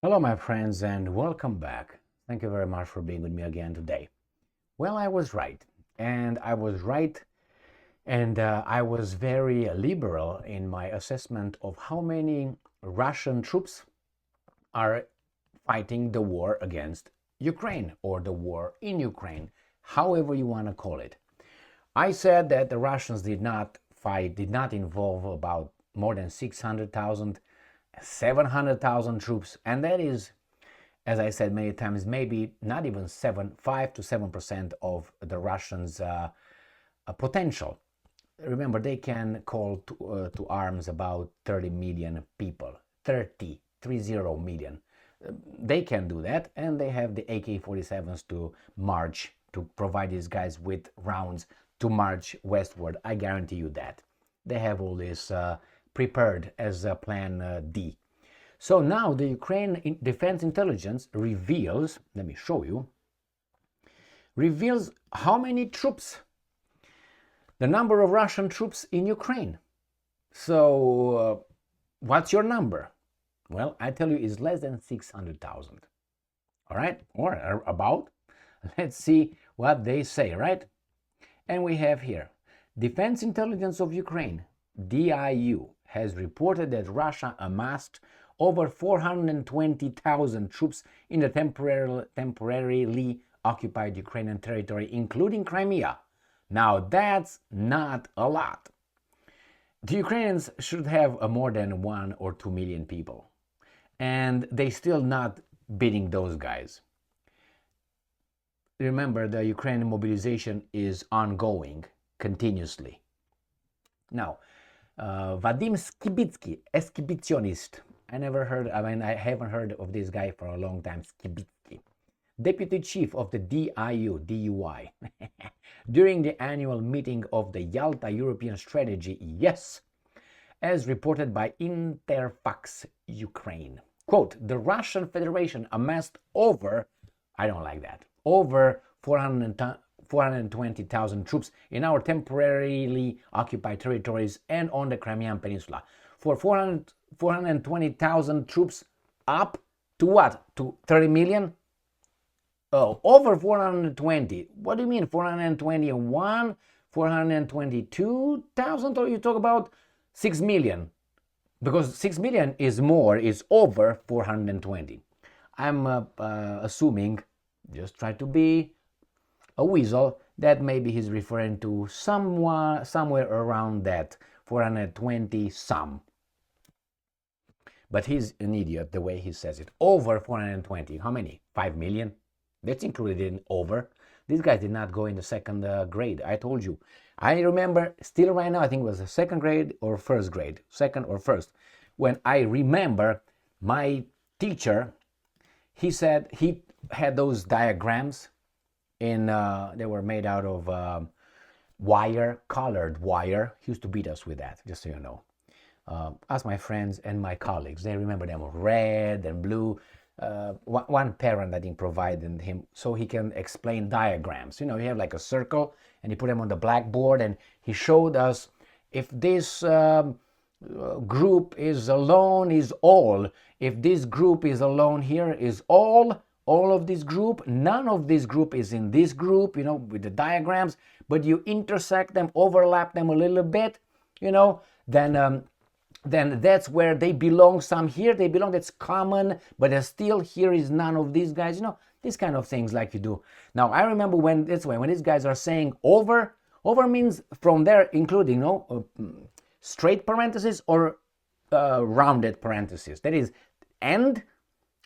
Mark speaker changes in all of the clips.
Speaker 1: Hello, my friends, and welcome back. Thank you very much for being with me again today. Well, I was right, and I was right, and I was very liberal in my assessment of how many Russian troops are fighting the war against Ukraine or the war in Ukraine, however you want to call it. I said that the Russians did not involve about more than 600,000, 700,000 troops, and that is, as I said many times, maybe not even 5 to 7% of the Russians' potential. Remember, they can call to arms about 30 million people, 30 million. They can do that, and they have the AK-47s to march, to provide these guys with rounds to march westward. I guarantee you that. They have all this prepared as a plan D. So now the Ukraine Defense Intelligence reveals, let me show you, reveals how many troops, the number of Russian troops in Ukraine. So what's your number? Well, I tell you, it's less than 600,000. All right, or about. Let's see what they say, right? And we have here, Defense Intelligence of Ukraine, DIU, has reported that Russia amassed over 420,000 troops in the temporarily occupied Ukrainian territory, including Crimea. Now, that's not a lot. The Ukrainians should have more than 1 or 2 million people, and they still not beating those guys. Remember, the Ukrainian mobilization is ongoing continuously. Now, Vadim Skibitsky, exhibitionist. I haven't heard of this guy for a long time, Skibitsky. Deputy Chief of the DIU, during the annual meeting of the Yalta European Strategy, yes, as reported by Interfax Ukraine. Quote, the Russian Federation amassed over 420,000 troops in our temporarily occupied territories and on the Crimean Peninsula. For 420,000 troops up to what? To 30 million? Oh, over 420. What do you mean 421? 422,000? Or you talk about 6 million? Because 6 million is more, is over 420. I'm assuming, just try to be a weasel, that maybe he's referring to somewhere around that 420 some. But he's an idiot the way he says it. Over 420. How many? 5 million? That's included in over. These guys did not go in the second grade. I told you. I remember still right now, I think it was the second grade or first grade. Second or first. When I remember my teacher, he said he had those diagrams they were made out of wire, colored wire. He used to beat us with that, just so you know. Ask my friends and my colleagues. They remember them red and blue. One parent I think provided him so he can explain diagrams. You know, you have like a circle and he put them on the blackboard and he showed us if this group is alone is all. If this group is alone here is all of this group, none of this group is in this group, you know, with the diagrams, but you intersect them, overlap them a little bit, you know, then that's where they belong. Some here they belong, that's common, but still here is none of these guys, you know, these kind of things like you do. Now, I remember when these guys are saying over means from there including, straight parentheses or rounded parentheses. That is end,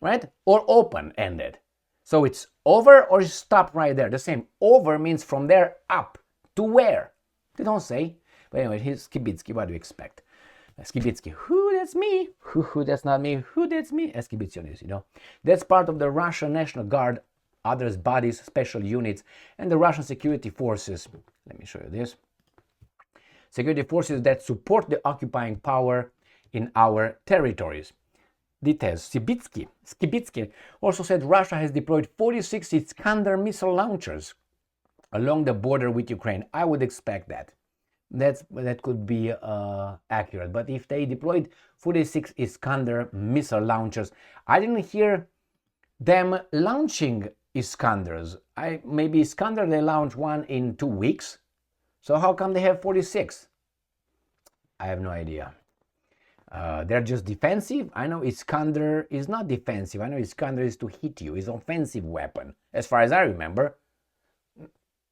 Speaker 1: right? Or open-ended. So it's over or stop right there. The same. Over means from there up. To where? They don't say. But anyway, here's Skibitsky. What do you expect? Skibitsky. Who? That's me. Who? That's not me. Who? That's me. Exhibitionist, you know. That's part of the Russian National Guard, others bodies, special units, and the Russian security forces. Let me show you this. Security forces that support the occupying power in our territories. Details. Skibitsky also said Russia has deployed 46 Iskander missile launchers along the border with Ukraine. I would expect that. that could be accurate. But if they deployed 46 Iskander missile launchers, I didn't hear them launching Iskanders. Maybe Iskander they launch one in 2 weeks. So how come they have 46? I have no idea. They're just defensive. I know Iskander is not defensive. I know Iskander is to hit you. It's an offensive weapon, as far as I remember.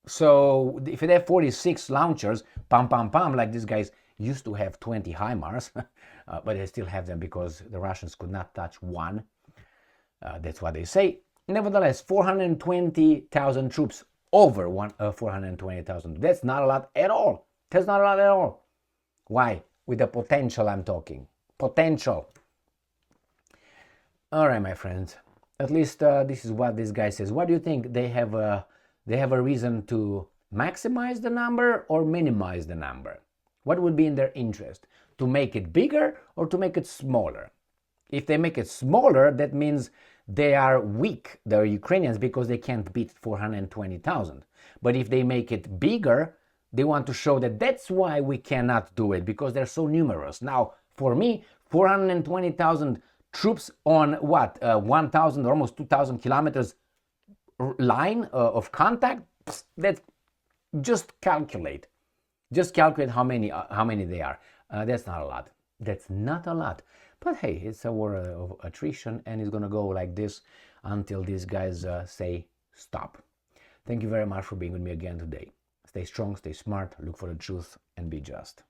Speaker 1: So if they have 46 launchers, pam pam pam, like these guys used to have 20 HIMARS, but they still have them because the Russians could not touch one. That's what they say. Nevertheless, 420,000 troops, over 420,000. That's not a lot at all. That's not a lot at all. Why? With the potential I'm talking. Potential. All right, my friends. At least this is what this guy says. What do you think? They have a reason to maximize the number or minimize the number? What would be in their interest? To make it bigger or to make it smaller? If they make it smaller, that means they are weak, the Ukrainians, because they can't beat 420,000. But if they make it bigger, they want to show that that's why we cannot do it, because they're so numerous. Now, for me, 420,000 troops on what? 1,000, almost 2,000 kilometers line of contact? That's just calculate. Just calculate how many they are. That's not a lot. That's not a lot. But hey, it's a war of attrition, and it's going to go like this until these guys say stop. Thank you very much for being with me again today. Stay strong, stay smart, look for the truth, and be just.